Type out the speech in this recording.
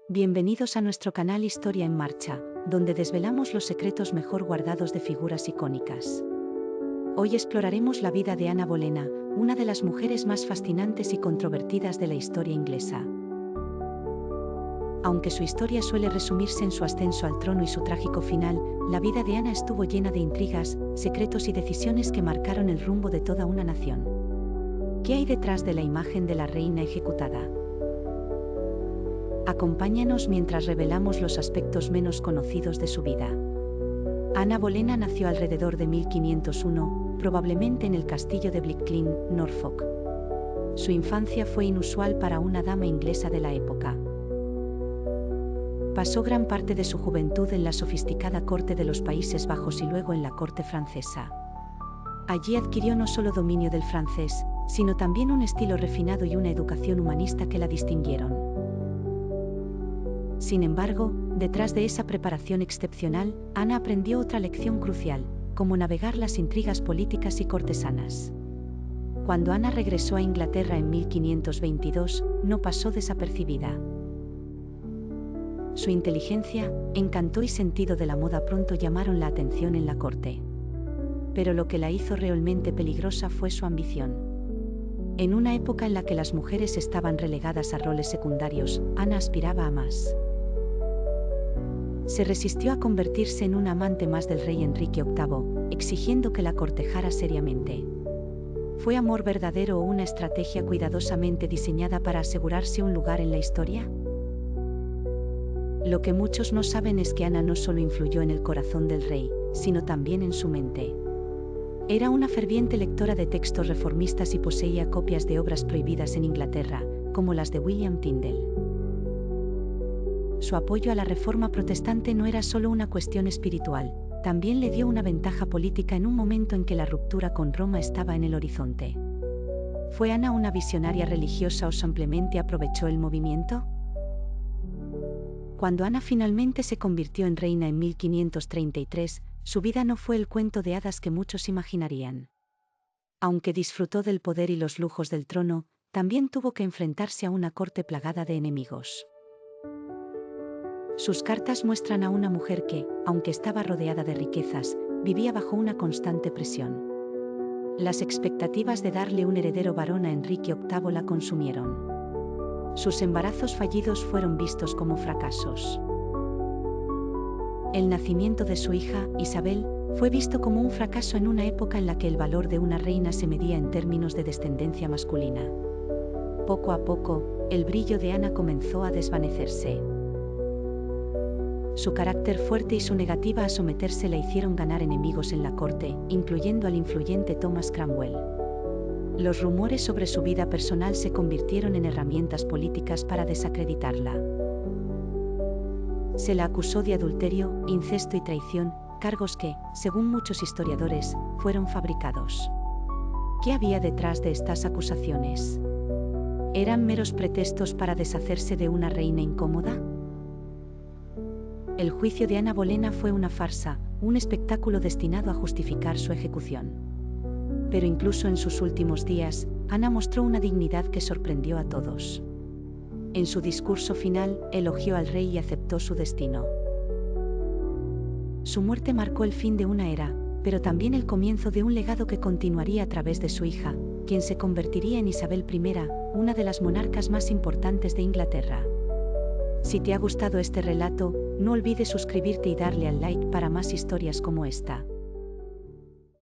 Bienvenidos a nuestro canal Historia en Marcha, donde desvelamos los secretos mejor guardados de figuras icónicas. Hoy exploraremos la vida de Ana Bolena, una de las mujeres más fascinantes y controvertidas de la historia inglesa. Aunque su historia suele resumirse en su ascenso al trono y su trágico final, la vida de Ana estuvo llena de intrigas, secretos y decisiones que marcaron el rumbo de toda una nación. ¿Qué hay detrás de la imagen de la reina ejecutada? Acompáñanos mientras revelamos los aspectos menos conocidos de su vida. Ana Bolena nació alrededor de 1501, probablemente en el castillo de Blickling, Norfolk. Su infancia fue inusual para una dama inglesa de la época. Pasó gran parte de su juventud en la sofisticada corte de los Países Bajos y luego en la corte francesa. Allí adquirió no solo dominio del francés, sino también un estilo refinado y una educación humanista que la distinguieron. Sin embargo, detrás de esa preparación excepcional, Ana aprendió otra lección crucial, cómo navegar las intrigas políticas y cortesanas. Cuando Ana regresó a Inglaterra en 1522, no pasó desapercibida. Su inteligencia, encanto y sentido de la moda pronto llamaron la atención en la corte. Pero lo que la hizo realmente peligrosa fue su ambición. En una época en la que las mujeres estaban relegadas a roles secundarios, Ana aspiraba a más. Se resistió a convertirse en una amante más del rey Enrique VIII, exigiendo que la cortejara seriamente. ¿Fue amor verdadero o una estrategia cuidadosamente diseñada para asegurarse un lugar en la historia? Lo que muchos no saben es que Ana no solo influyó en el corazón del rey, sino también en su mente. Era una ferviente lectora de textos reformistas y poseía copias de obras prohibidas en Inglaterra, como las de William Tyndale. Su apoyo a la reforma protestante no era solo una cuestión espiritual, también le dio una ventaja política en un momento en que la ruptura con Roma estaba en el horizonte. ¿Fue Ana una visionaria religiosa o simplemente aprovechó el movimiento? Cuando Ana finalmente se convirtió en reina en 1533, su vida no fue el cuento de hadas que muchos imaginarían. Aunque disfrutó del poder y los lujos del trono, también tuvo que enfrentarse a una corte plagada de enemigos. Sus cartas muestran a una mujer que, aunque estaba rodeada de riquezas, vivía bajo una constante presión. Las expectativas de darle un heredero varón a Enrique VIII la consumieron. Sus embarazos fallidos fueron vistos como fracasos. El nacimiento de su hija, Isabel, fue visto como un fracaso en una época en la que el valor de una reina se medía en términos de descendencia masculina. Poco a poco, el brillo de Ana comenzó a desvanecerse. Su carácter fuerte y su negativa a someterse la hicieron ganar enemigos en la corte, incluyendo al influyente Thomas Cromwell. Los rumores sobre su vida personal se convirtieron en herramientas políticas para desacreditarla. Se la acusó de adulterio, incesto y traición, cargos que, según muchos historiadores, fueron fabricados. ¿Qué había detrás de estas acusaciones? ¿Eran meros pretextos para deshacerse de una reina incómoda? El juicio de Ana Bolena fue una farsa, un espectáculo destinado a justificar su ejecución. Pero incluso en sus últimos días, Ana mostró una dignidad que sorprendió a todos. En su discurso final, elogió al rey y aceptó su destino. Su muerte marcó el fin de una era, pero también el comienzo de un legado que continuaría a través de su hija, quien se convertiría en Isabel I, una de las monarcas más importantes de Inglaterra. Si te ha gustado este relato, no olvides suscribirte y darle al like para más historias como esta.